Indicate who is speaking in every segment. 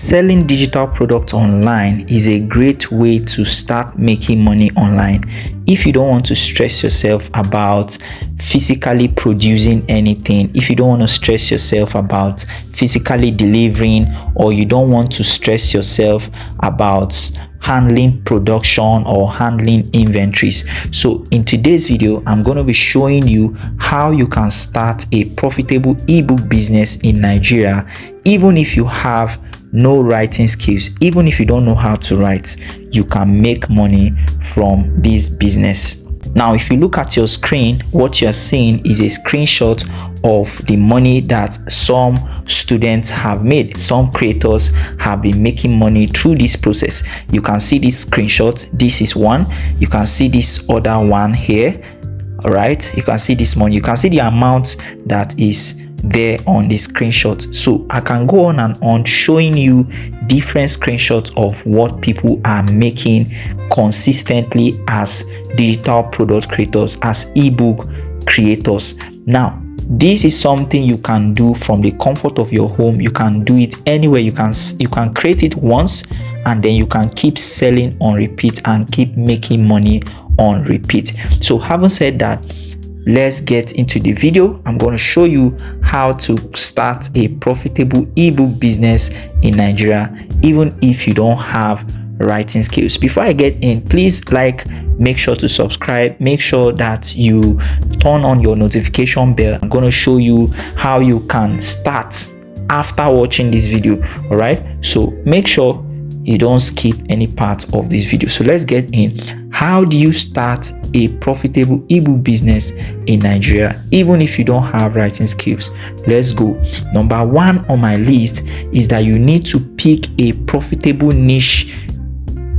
Speaker 1: Selling digital products online is a great way to start making money online. If you don't want to stress yourself about physically producing anything, if you don't want to stress yourself about physically delivering, or you don't want to stress yourself about handling production or handling inventories. So in today's video, I'm going to be showing you how you can start a profitable ebook business in Nigeria, even if you have no writing skills. Even if you don't know how to write, you can make money from this business. Now, if you look at your screen, what you're seeing is a screenshot of the money that some students have made. Some creators have been making money through this process. You can see this screenshot. This is one. You can see this other one here. All right, you can see this money. You can see the amount that is there on the screenshot. So I can go on and on showing you different screenshots of what people are making consistently as digital product creators, as ebook creators. Now, this is something you can do from the comfort of your home. You can do it anywhere. You can create it once, and then you can keep selling on repeat and keep making money on repeat. So having said that, let's get into the video. I'm going to show you how to start a profitable ebook business in Nigeria, even if you don't have writing skills. Before I get in, please make sure to subscribe, make sure that you turn on your notification bell. I'm going to show you how you can start after watching this video. All right, so make sure you don't skip any part of this video. So let's get in. How do you start a profitable ebook business in Nigeria, even if you don't have writing skills? Let's go. Number one on my list is that you need to pick a profitable niche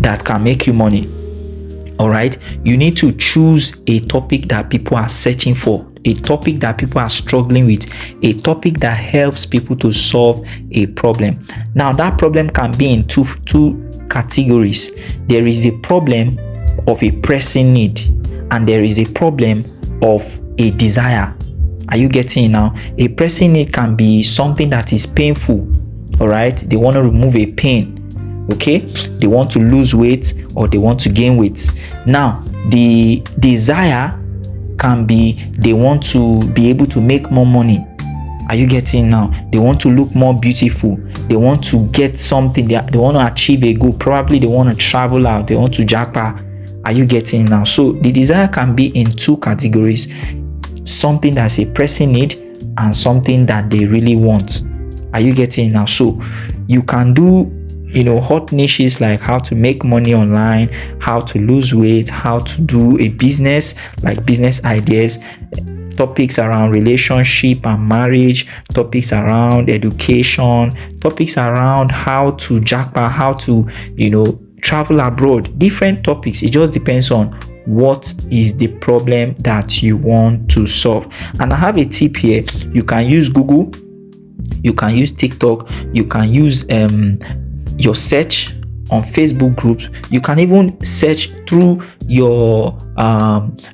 Speaker 1: that can make you money. All right, you need to choose a topic that people are searching for, a topic that people are struggling with, a topic that helps people to solve a problem. Now, that problem can be in two categories. There is a problem of a pressing need, and there is a problem of a desire. Are you getting it now? A pressing need can be something that is painful. All right, they want to remove a pain. Okay, they want to lose weight or they want to gain weight. Now, the desire can be they want to be able to make more money. Are you getting now? They want to look more beautiful. They want to get something. They want to achieve a goal. Probably they want to travel out. They want to jackpot. Are you getting now? So the desire can be in two categories: something that's a pressing need and something that they really want. Are you getting now? So you can do hot niches like how to make money online, how to lose weight, how to do a business, like business ideas, topics around relationship and marriage, topics around education, topics around how to jackpot, how to travel abroad, different topics. It just depends on what is the problem that you want to solve. And I have a tip here. You can use Google, you can use TikTok, you can use your search on Facebook groups. You can even search through your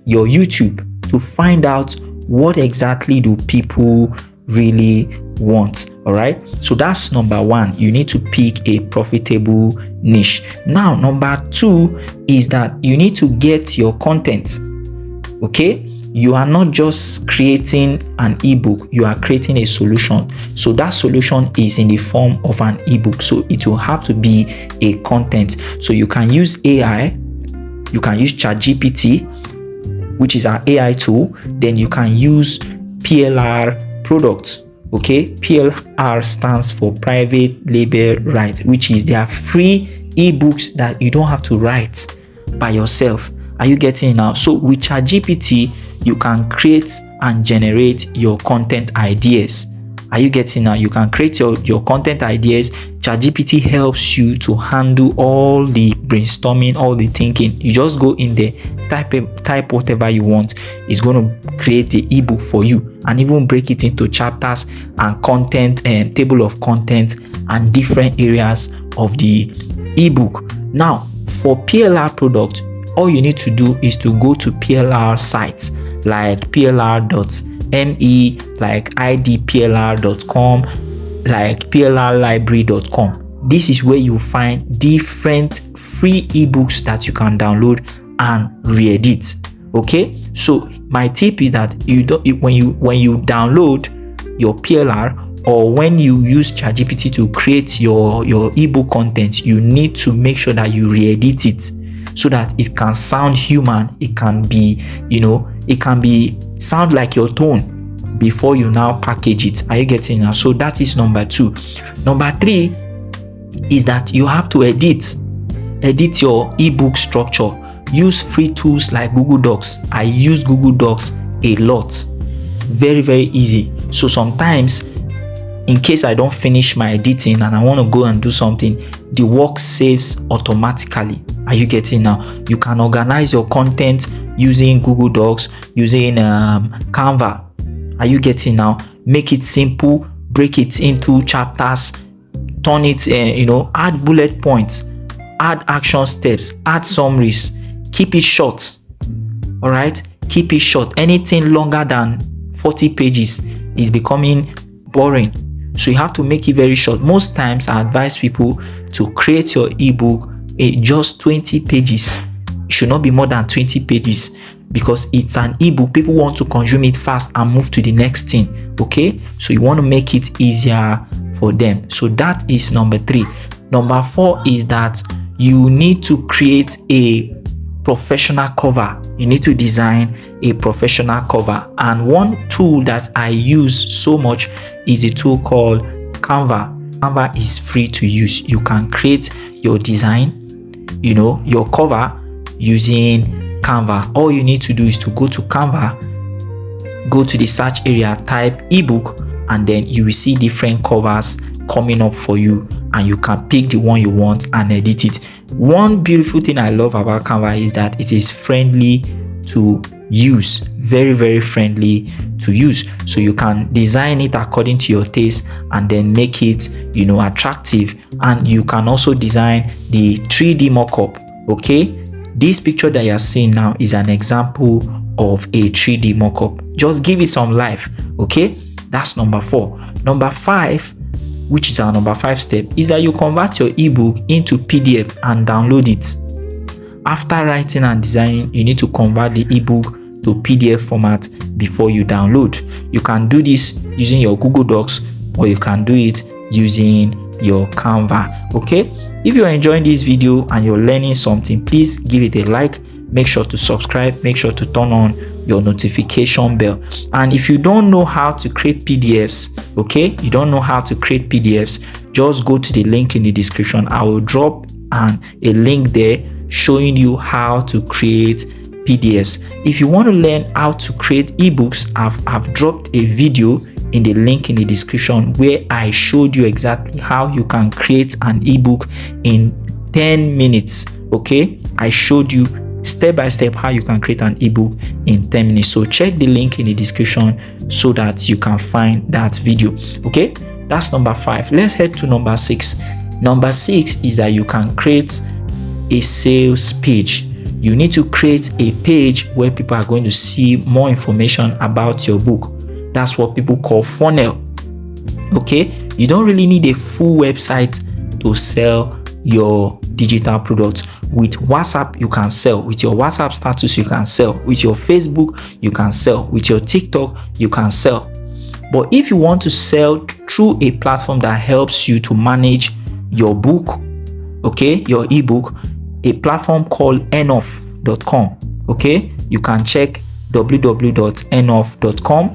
Speaker 1: YouTube to find out what exactly do people really want. All right, so that's number one. You need to pick a profitable niche. Now, number two is that you need to get your content. Okay, you are not just creating an ebook, you are creating a solution. So that solution is in the form of an ebook, so it will have to be a content. So you can use AI, you can use ChatGPT, which is our AI tool. Then you can use PLR products. Okay, PLR stands for private label right, which is they are free ebooks that you don't have to write by yourself. Are you getting it now? So with ChatGPT, you can create and generate your content ideas. Are you getting now? You can create your content ideas. ChatGPT helps you to handle all the brainstorming, all the thinking. You just go in there, type whatever you want. It's going to create the ebook for you and even break it into chapters and content and table of content and different areas of the ebook. Now, for PLR product, all you need to do is to go to PLR sites like plr.me, like idplr.com, like plrlibrary.com. this is where you find different free ebooks that you can download and re-edit. Okay, so my tip is that when you download your PLR, or when you use ChatGPT to create your ebook content, you need to make sure that you re-edit it so that it can sound human. It can be, sound like your tone before you now package it. Are you getting now? So that is number 2. Number 3 is that you have to edit your ebook structure. Use free tools like Google Docs. I use Google Docs a lot. Very, very easy. So sometimes, in case I don't finish my editing and I want to go and do something, the work saves automatically. Are you getting now? You can organize your content using Google Docs, using Canva. Are you getting now? Make it simple, break it into chapters, turn it, add bullet points, add action steps, add summaries. Keep it short. All right, keep it short. Anything longer than 40 pages is becoming boring. So you have to make it very short. Most times I advise people to create your ebook in just 20 pages. It should not be more than 20 pages because it's an ebook. People want to consume it fast and move to the next thing. Okay, so you want to make it easier for them. So that is number 3. Number 4 is that you need to create a professional cover. You need to design a professional cover, and one tool that I use so much is a tool called Canva. Canva is free to use. You can create your design, your cover using Canva. All you need to do is to go to Canva, go to the search area, type ebook, and then you will see different covers coming up for you, and you can pick the one you want and edit it. One beautiful thing I love about Canva is that it is friendly to use. Very, very friendly to use. So you can design it according to your taste and then make it, attractive. And you can also design the 3D mockup. Okay, this picture that you're seeing now is an example of a 3D mockup. Just give it some life. Okay, that's number 4. Number 5, which is our number 5 step, is that you convert your ebook into PDF and download it. After writing and designing, you need to convert the ebook to PDF format before you download. You can do this using your Google Docs, or you can do it using your Canva. Okay, if you're enjoying this video and you're learning something, please give it a like. Make sure to subscribe. Make sure to turn on your notification bell. And if you don't know how to create PDFs, okay, just go to the link in the description. I will drop a link there showing you how to create PDFs. If you want to learn how to create ebooks, I've dropped a video in the link in the description where I showed you exactly how you can create an ebook in 10 minutes. Okay, I showed you step by step how you can create an ebook in 10 minutes. So check the link in the description so that you can find that video. Okay, that's number 5. Let's head to number 6. Number 6 is that you can create a sales page. You need to create a page where people are going to see more information about your book. That's what people call funnel. Okay, you don't really need a full website to sell your digital products. With WhatsApp you can sell, with your WhatsApp status you can sell, with your Facebook you can sell, with your TikTok you can sell. But if you want to sell through a platform that helps you to manage your book, okay, your ebook, a platform called enough.com. okay, you can check www.enough.com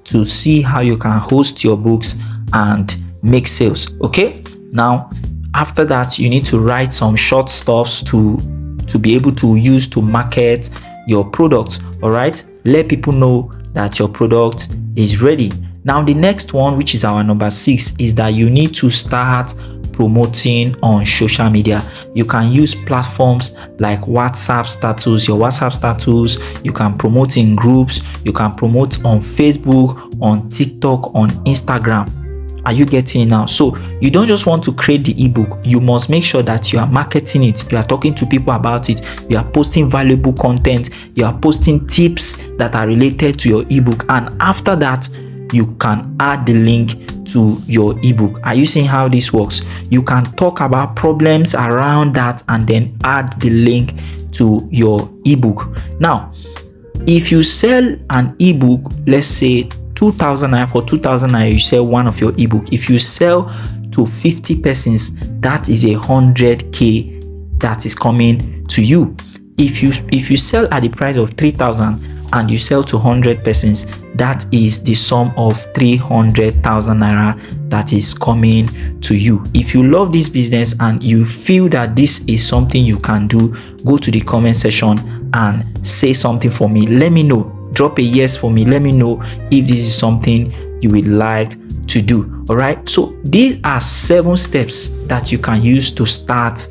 Speaker 1: to see how you can host your books and make sales. Okay, now after that you need to write some short stuffs to be able to use to market your product. All right, let people know that your product is ready. Now the next one, which is our number 6, is that you need to start promoting on social media. You can use platforms like WhatsApp status, your WhatsApp status. You can promote in groups. You can promote on Facebook, on TikTok, on Instagram. Are you getting it now? So you don't just want to create the ebook. You must make sure that you are marketing it. You are talking to people about it. You are posting valuable content. You are posting tips that are related to your ebook. And after that, you can add the link to your ebook. Are you seeing how this works? You can talk about problems around that and then add the link to your ebook. Now, if you sell an ebook, let's say 2,000 naira, for 2,000 naira you sell one of your ebook. If you sell to 50 persons, that is 100k that is coming to you. If you sell at the price of 3,000 and you sell to 100 persons, that is the sum of 300,000 naira that is coming to you. If you love this business and you feel that this is something you can do, go to the comment section and say something for me. Let me know. Drop a yes for me. Let me know if this is something you would like to do. All right, so these are 7 steps that you can use to start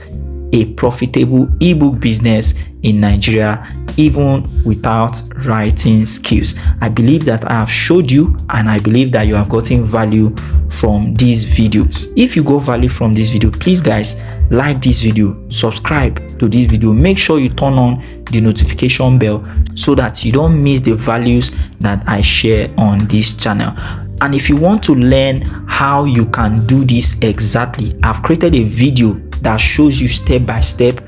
Speaker 1: a profitable ebook business in Nigeria, even without writing skills. I believe that I have showed you, and I believe that you have gotten value from this video. If you got value from this video, please guys, like this video, subscribe to this video, make sure you turn on the notification bell so that you don't miss the values that I share on this channel. And if you want to learn how you can do this exactly, I've created a video that shows you step by step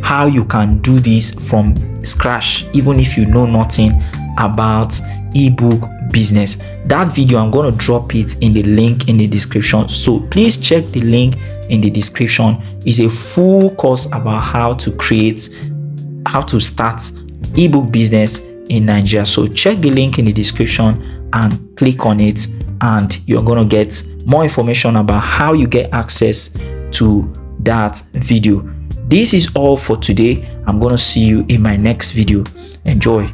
Speaker 1: how you can do this from scratch, even if you know nothing about ebook business. That video, I'm going to drop it in the link in the description, so please check the link in the description. It's a full course about how to start ebook business in Nigeria. So check the link in the description and click on it, and you're going to get more information about how you get access to that video. This is all for today. I'm going to see you in my next video. Enjoy.